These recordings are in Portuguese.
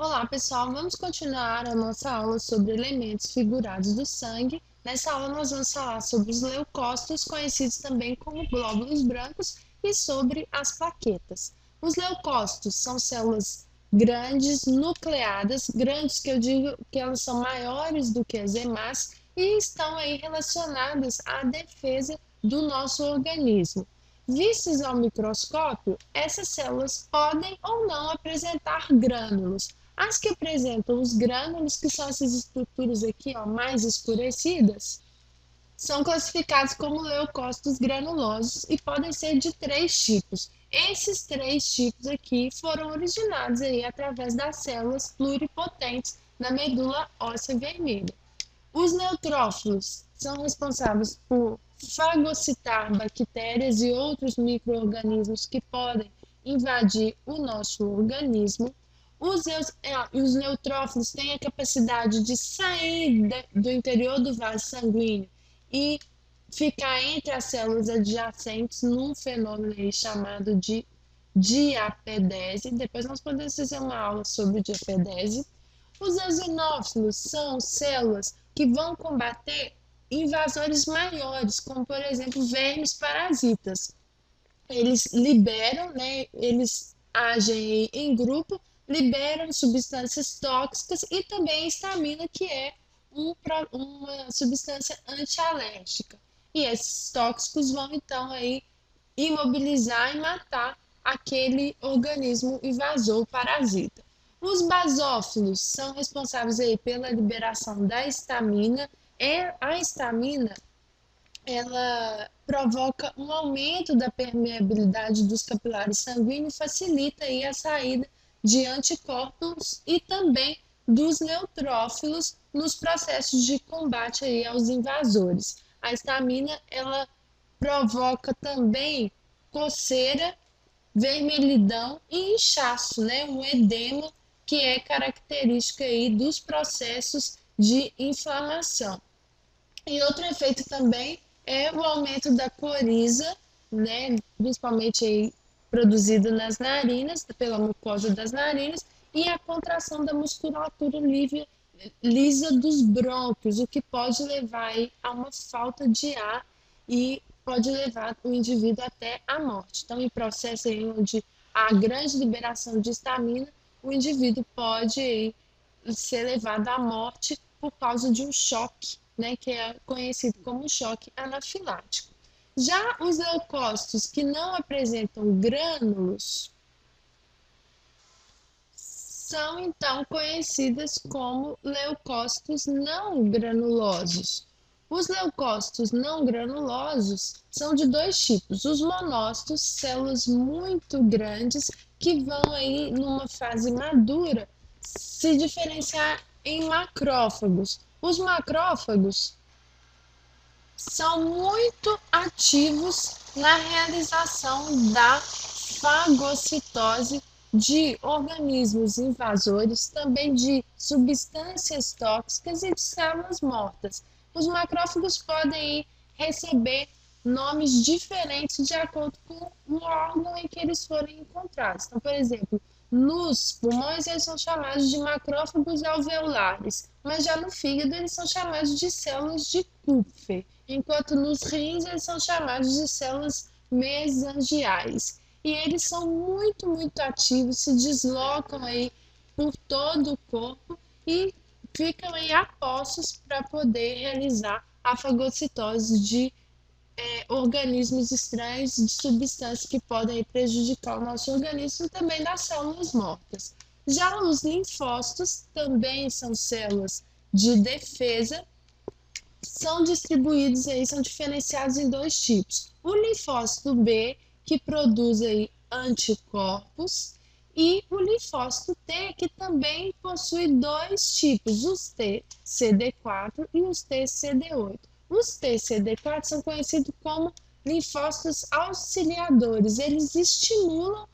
Olá, pessoal. Vamos continuar a nossa aula sobre elementos figurados do sangue. Nessa aula, nós vamos falar sobre os leucócitos, conhecidos também como glóbulos brancos, e sobre as plaquetas. Os leucócitos são células grandes, nucleadas, grandes que eu digo que elas são maiores do que as hemácias e estão aí relacionadas à defesa do nosso organismo. Vistas ao microscópio, essas células podem ou não apresentar grânulos. As que apresentam os grânulos, que são essas estruturas aqui, ó, mais escurecidas, são classificados como leucócitos granulosos e podem ser de três tipos. Esses três tipos aqui foram originados aí através das células pluripotentes da medula óssea vermelha. Os neutrófilos são responsáveis por fagocitar bactérias e outros micro-organismos que podem invadir o nosso organismo. Os neutrófilos têm a capacidade de sair do interior do vaso sanguíneo e ficar entre as células adjacentes num fenômeno aí chamado de diapedese. Depois nós podemos fazer uma aula sobre diapedese. Os eosinófilos são células que vão combater invasores maiores, como por exemplo vermes parasitas. Eles liberam, né, eles agem em grupo, liberam substâncias tóxicas e também a histamina, que é uma substância antialérgica. E esses tóxicos vão então aí imobilizar e matar aquele organismo invasor parasita. Os basófilos são responsáveis aí pela liberação da histamina. A histamina ela provoca um aumento da permeabilidade dos capilares sanguíneos e facilita aí a saída de anticorpos e também dos neutrófilos nos processos de combate aí aos invasores. A histamina ela provoca também coceira, vermelhidão e inchaço, né? Um edema que é característica aí dos processos de inflamação. E outro efeito também é o aumento da coriza, né? Principalmente aí produzido nas narinas, pela mucosa das narinas, e a contração da musculatura lisa dos brônquios, o que pode levar aí a uma falta de ar e pode levar o indivíduo até a morte. Então, em processo aí onde há grande liberação de histamina, o indivíduo pode aí ser levado à morte por causa de um choque, né, que é conhecido como choque anafilático. Já os leucócitos que não apresentam grânulos são então conhecidas como leucócitos não granulosos. Os leucócitos não granulosos são de dois tipos: os monócitos, células muito grandes que vão aí numa fase madura se diferenciar em macrófagos. Os macrófagos são muito ativos na realização da fagocitose de organismos invasores, também de substâncias tóxicas e de células mortas. Os macrófagos podem receber nomes diferentes de acordo com o órgão em que eles forem encontrados. Então, por exemplo, nos pulmões eles são chamados de macrófagos alveolares, mas já no fígado eles são chamados de células de Kupffer, enquanto nos rins eles são chamados de células mesangiais. E eles são muito ativos, se deslocam aí por todo o corpo e ficam aí a postos para poder realizar a fagocitose de organismos estranhos, de substâncias que podem prejudicar o nosso organismo e também das células mortas. Já os linfócitos também são células de defesa, são distribuídos aí, são diferenciados em dois tipos. O linfócito B, que produz aí anticorpos, e o linfócito T, que também possui dois tipos, os TCD4 e os TCD8. Os TCD4 são conhecidos como linfócitos auxiliadores. Eles estimulam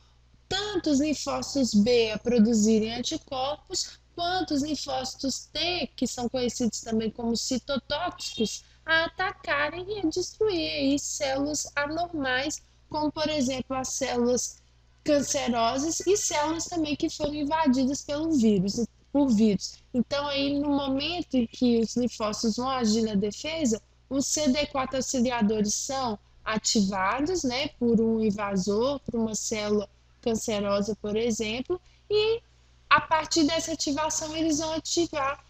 tanto os linfócitos B a produzirem anticorpos, quanto os linfócitos T, que são conhecidos também como citotóxicos, a atacarem e a destruir aí células anormais, como por exemplo as células cancerosas e células também que foram invadidas por vírus. Então, aí, no momento em que os linfócitos vão agir na defesa, os CD4 auxiliadores são ativados, né, por um invasor, por uma célula cancerosa, por exemplo, e a partir dessa ativação eles vão ativar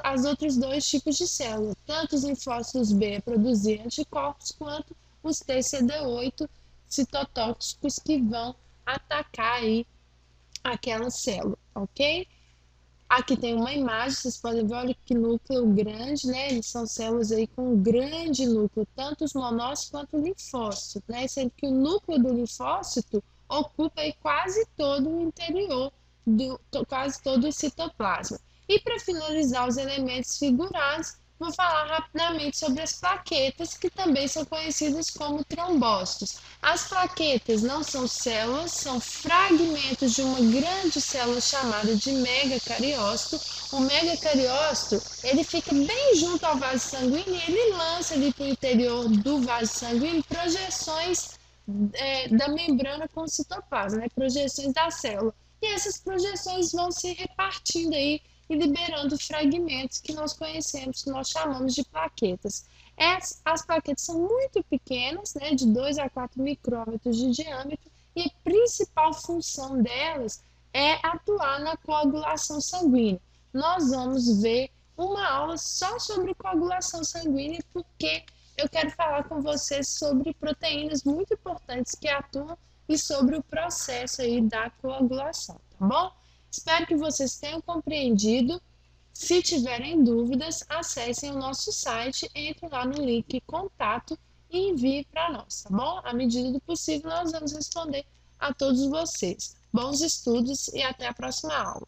as outros dois tipos de células, tanto os linfócitos B a produzir anticorpos, quanto os TCD8 citotóxicos que vão atacar aí aquela célula, ok? Aqui tem uma imagem, vocês podem ver, olha que núcleo grande, né? Eles são células aí com um grande núcleo, tanto os monócitos quanto o linfócito, né? Sendo que o núcleo do linfócito ocupa aí quase todo o interior, quase todo o citoplasma. E para finalizar os elementos figurados, vou falar rapidamente sobre as plaquetas, que também são conhecidas como trombócitos. As plaquetas não são células, são fragmentos de uma grande célula chamada de megacariócito. O megacariócito, ele fica bem junto ao vaso sanguíneo e ele lança ali para o interior do vaso sanguíneo projeções da membrana com o citoplasma, né? Projeções da célula. E essas projeções vão se repartindo aí e liberando fragmentos que nós conhecemos, que nós chamamos de plaquetas. As plaquetas são muito pequenas, né, de 2 a 4 micrômetros de diâmetro, e a principal função delas é atuar na coagulação sanguínea. Nós vamos ver uma aula só sobre coagulação sanguínea, porque eu quero falar com vocês sobre proteínas muito importantes que atuam e sobre o processo aí da coagulação, tá bom? Espero que vocês tenham compreendido. Se tiverem dúvidas, acessem o nosso site, entrem lá no link contato e enviem para nós, tá bom? À medida do possível, nós vamos responder a todos vocês. Bons estudos e até a próxima aula.